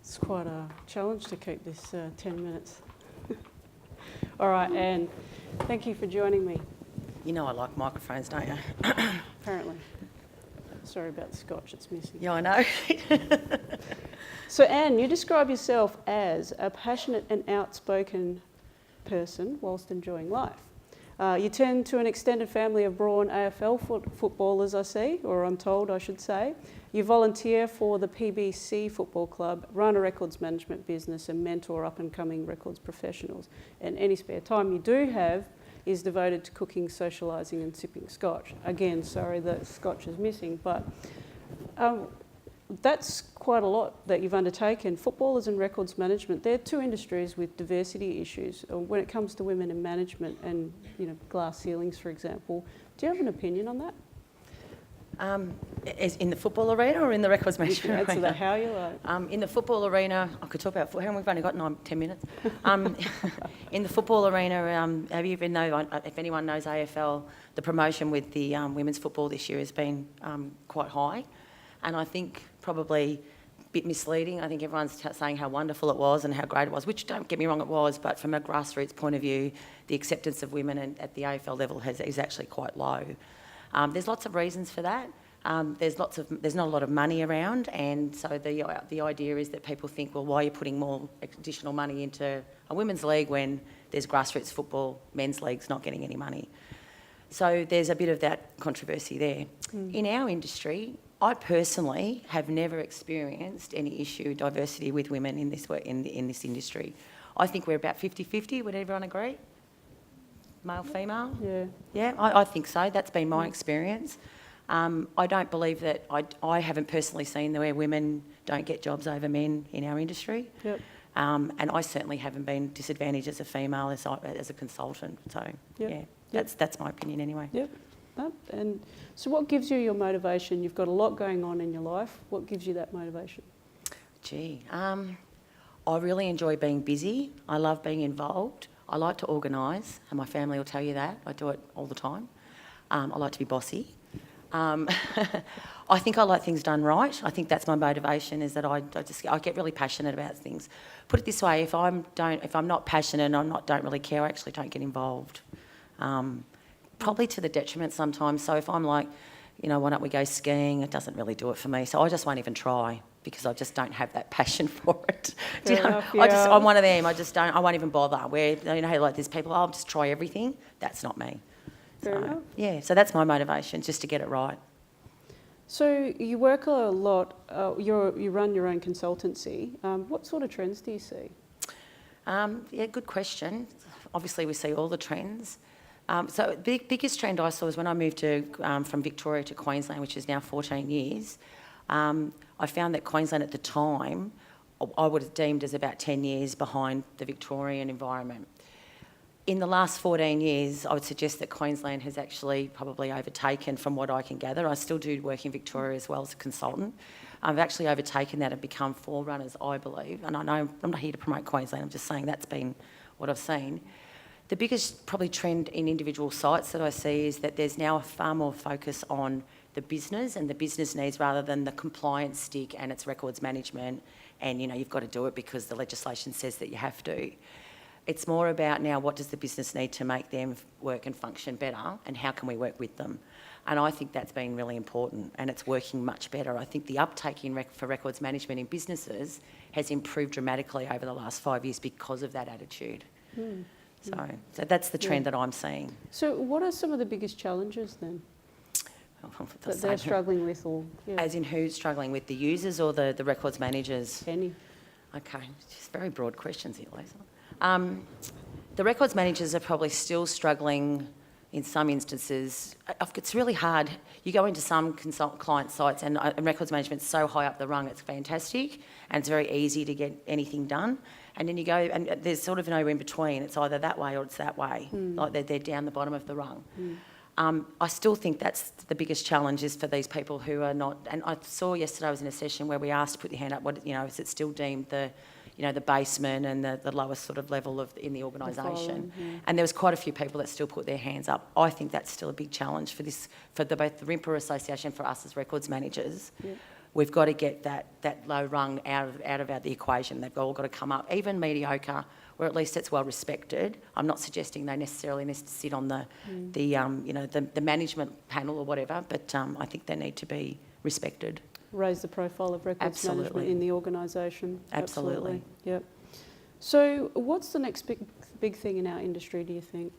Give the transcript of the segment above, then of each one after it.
It's quite a challenge to keep this 10 minutes. All right, Anne, thank you for joining me. You know I like microphones, don't you? Apparently. Sorry about the scotch, it's missing. Yeah, I know. So Anne, you describe yourself as a passionate and outspoken person whilst enjoying life. You tend to an extended family of Brawn AFL footballers, I see, or I'm told I should say. You volunteer for the PBC Football Club, run a records management business and mentor up-and-coming records professionals. And any spare time you do have is devoted to cooking, socialising and sipping scotch. Again, sorry that scotch is missing, but that's quite a lot that you've undertaken. Footballers and records management, they're two industries with diversity issues. When it comes to women in management and glass ceilings, for example, do you have an opinion on that? In the football arena or in the records management arena? Answer that how you like. In the football arena, I could talk about football. We've only got 10 minutes. In the football arena, if anyone knows AFL, the promotion with the women's football this year has been quite high. And I think probably a bit misleading. I think everyone's saying how wonderful it was and how great it was, which, don't get me wrong, it was, but from a grassroots point of view, the acceptance of women at the AFL level is actually quite low. There's lots of reasons for that. There's not a lot of money around, and so the idea is that people think, well, why are you putting more additional money into a women's league when there's grassroots football, men's leagues not getting any money? So there's a bit of that controversy there. In our industry, I personally have never experienced any issue diversity with women in this industry. I think we're about 50-50. Would everyone agree? Male, female? Yeah. Yeah, I think so. That's been my experience. I don't believe that I haven't personally seen where women don't get jobs over men in our industry. Yep. And I certainly haven't been disadvantaged as a female as a consultant. So yeah, that's my opinion anyway. Yep. And so what gives you your motivation? You've got a lot going on in your life. What gives you that motivation? I really enjoy being busy. I love being involved. I like to organise, and my family will tell you that. I do it all the time. I like to be bossy. I think I like things done right. I think that's my motivation, is that I get really passionate about things. Put it this way, if I'm not passionate and don't really care, I actually don't get involved. Probably to the detriment sometimes. So if I'm like, why don't we go skiing? It doesn't really do it for me. So I just won't even try because I just don't have that passion for it. I'm one of them. I won't even bother. Where, like there's people, I'll just try everything. That's not me. Fair enough. Yeah, so that's my motivation, just to get it right. So you work a lot, you run your own consultancy. What sort of trends do you see? Yeah, good question. Obviously we see all the trends. So the biggest trend I saw was when I moved from Victoria to Queensland, which is now 14 years. I found that Queensland at the time, I would have deemed as about 10 years behind the Victorian environment. In the last 14 years, I would suggest that Queensland has actually probably overtaken, from what I can gather. I still do work in Victoria as well as a consultant. I've actually overtaken that and become forerunners, I believe. And I know I'm not here to promote Queensland, I'm just saying that's been what I've seen. The biggest probably trend in individual sites that I see is that there's now a far more focus on the business and the business needs rather than the compliance stick and its records management and, you've got to do it because the legislation says that you have to. It's more about now what does the business need to make them work and function better and how can we work with them? And I think that's been really important and it's working much better. I think the uptake for records management in businesses has improved dramatically over the last 5 years because of that attitude. So that's the trend that I'm seeing. So what are some of the biggest challenges then that they're struggling with? As in who's struggling with, the users or the records managers? Any. Okay, just very broad questions here, Lisa. The records managers are probably still struggling in some instances. It's really hard. You go into some client sites and records management's so high up the rung, it's fantastic and it's very easy to get anything done. And then you go, and there's sort of no in between. It's either that way or it's that way. Like they're down the bottom of the rung. I still think that's the biggest challenge is for these people who are not. And I saw yesterday I was in a session where we asked to put your hand up. What is it still deemed the basement and the lowest sort of level in the organisation? And there was quite a few people that still put their hands up. I think that's still a big challenge for both the RIMPA Association, for us as records managers. we've got to get that low rung out of the equation. They've all got to come up, even mediocre, or at least it's well respected. I'm not suggesting they necessarily need to sit on the management panel or whatever, but I think they need to be respected. Raise the profile of records management in the organisation. Absolutely. Yep. So what's the next big thing in our industry, do you think?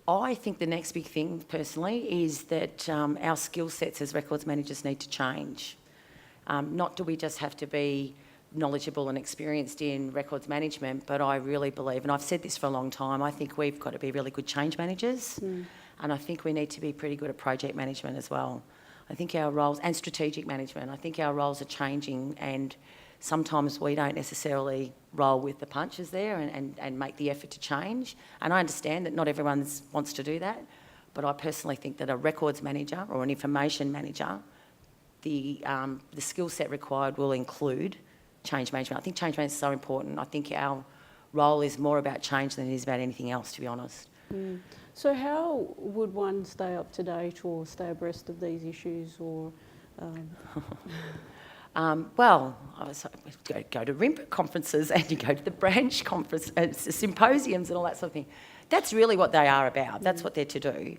I think the next big thing, personally, is that our skill sets as records managers need to change. Not do we just have to be knowledgeable and experienced in records management, but I really believe, and I've said this for a long time, I think we've got to be really good change managers, and I think we need to be pretty good at project management as well. I think our roles, and strategic management, I think our roles are changing, and sometimes we don't necessarily roll with the punches there and make the effort to change. And I understand that not everyone wants to do that, but I personally think that a records manager or an information manager, the skill set required will include change management. I think change management is so important. I think our role is more about change than it is about anything else, to be honest. So how would one stay up to date or stay abreast of these issues, or... Well, go to RIMPA conferences, and you go to the branch conference, symposiums and all that sort of thing. That's really what they are about. That's what they're to do.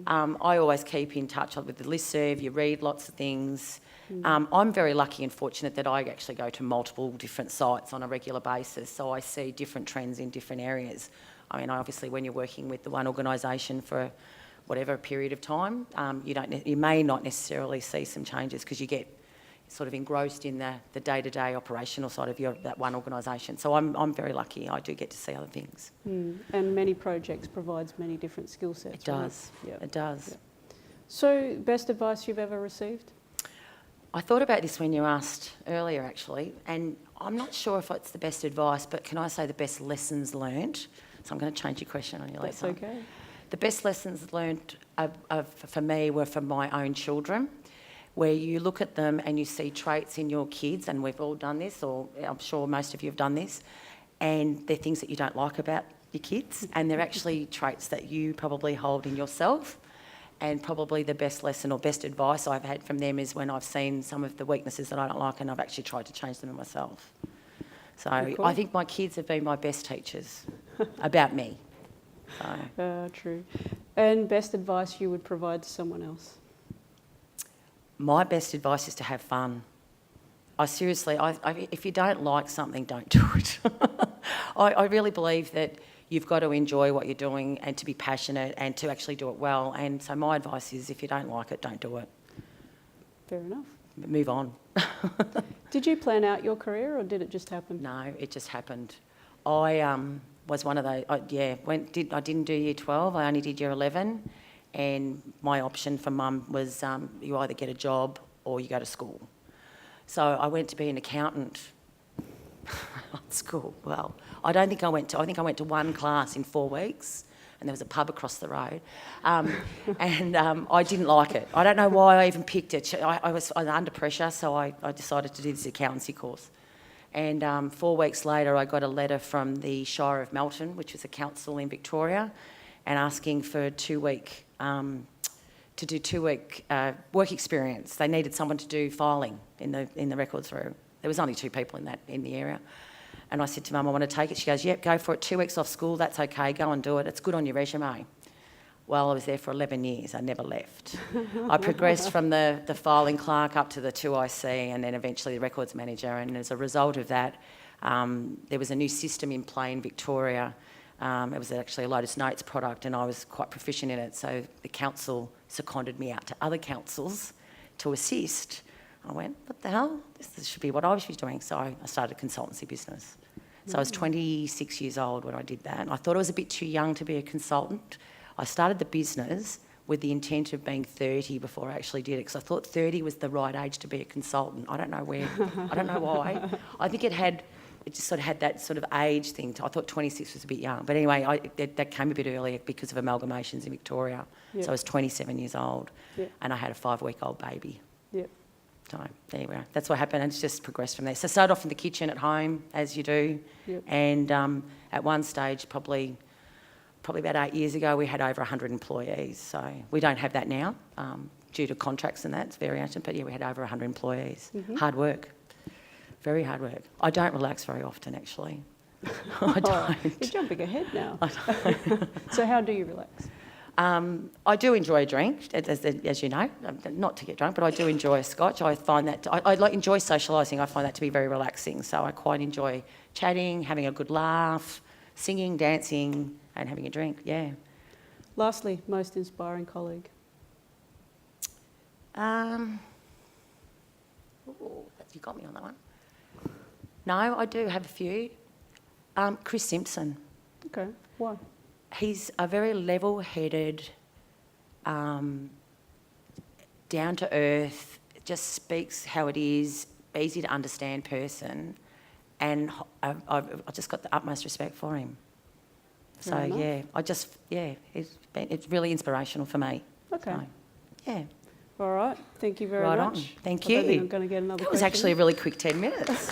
I always keep in touch with the listserv. You read lots of things. I'm very lucky and fortunate that I actually go to multiple different sites on a regular basis, so I see different trends in different areas. I mean, obviously, when you're working with the one organisation for whatever period of time, you may not necessarily see some changes because you get sort of engrossed in the day-to-day operational side of that one organisation. So I'm very lucky. I do get to see other things. And many projects provides many different skill sets. It does. Right? Yep. It does. Yep. So, best advice you've ever received? I thought about this when you asked earlier, actually, and I'm not sure if it's the best advice, but can I say the best lessons learnt? So I'm going to change your question on you later. That's okay. The best lessons learnt for me were from my own children, where you look at them and you see traits in your kids, and we've all done this, or I'm sure most of you have done this, and they're things that you don't like about your kids, and they're actually traits that you probably hold in yourself. And probably the best lesson or best advice I've had from them is when I've seen some of the weaknesses that I don't like, and I've actually tried to change them in myself. So cool. I think my kids have been my best teachers about me. So. True. And best advice you would provide to someone else? My best advice is to have fun. Seriously, if you don't like something, don't do it. I really believe that you've got to enjoy what you're doing and to be passionate and to actually do it well. And so my advice is, if you don't like it, don't do it. Fair enough. Move on. Did you plan out your career, or did it just happen? No, it just happened. I was one of those, I didn't do year 12, I only did year 11. And my option for mum was you either get a job or you go to school. So I went to be an accountant at school. Well, I think I went to one class in 4 weeks, and there was a pub across the road. And I didn't like it. I don't know why I even picked it. I was under pressure, so I decided to do this accountancy course. And 4 weeks later, I got a letter from the Shire of Melton, which is a council in Victoria, and asking for a 2-week work experience. They needed someone to do filing in the records room. There was only 2 people in the area. And I said to Mum, I want to take it. She goes, yep, go for it. 2 weeks off school, that's okay, go and do it. It's good on your resume. Well, I was there for 11 years. I never left. I progressed from the filing clerk up to the 2IC, and then eventually the records manager. And as a result of that, there was a new system in play in Victoria. It was actually a Lotus Notes product, and I was quite proficient in it. So the council seconded me out to other councils to assist. I went, what the hell? This should be what I should be doing. So I started a consultancy business. So I was 26 years old when I did that. I thought I was a bit too young to be a consultant. I started the business with the intent of being 30 before I actually did it, because I thought 30 was the right age to be a consultant. I don't know why. I think it just sort of had that sort of age thing. I thought 26 was a bit young. But anyway, that came a bit earlier because of amalgamations in Victoria. Yep. So I was 27 years old, and I had a 5-week-old baby. Yep. So there we are. That's what happened, and it's just progressed from there. So I started off in the kitchen at home, as you do, and at one stage, probably about 8 years ago, we had over 100 employees. So we don't have that now, due to contracts and that, it's variation. But yeah, we had over 100 employees. Hard work. Very hard work. I don't relax very often, actually. I don't. You're jumping ahead now. So how do you relax? I do enjoy a drink, as you know, not to get drunk, but I do enjoy a scotch. I find that, I enjoy socialising. I find that to be very relaxing. So I quite enjoy chatting, having a good laugh, singing, dancing and having a drink, yeah. Lastly, most inspiring colleague? You got me on that one. No, I do have a few. Chris Simpson. Okay, why? He's a very level-headed, down-to-earth, just speaks how it is, easy to understand person, and I've just got the utmost respect for him. So yeah, it's really inspirational for me. Okay. So, yeah. All right, thank you very much. Thank I don't you. think I'm going to get another That was question. actually a really quick 10 minutes.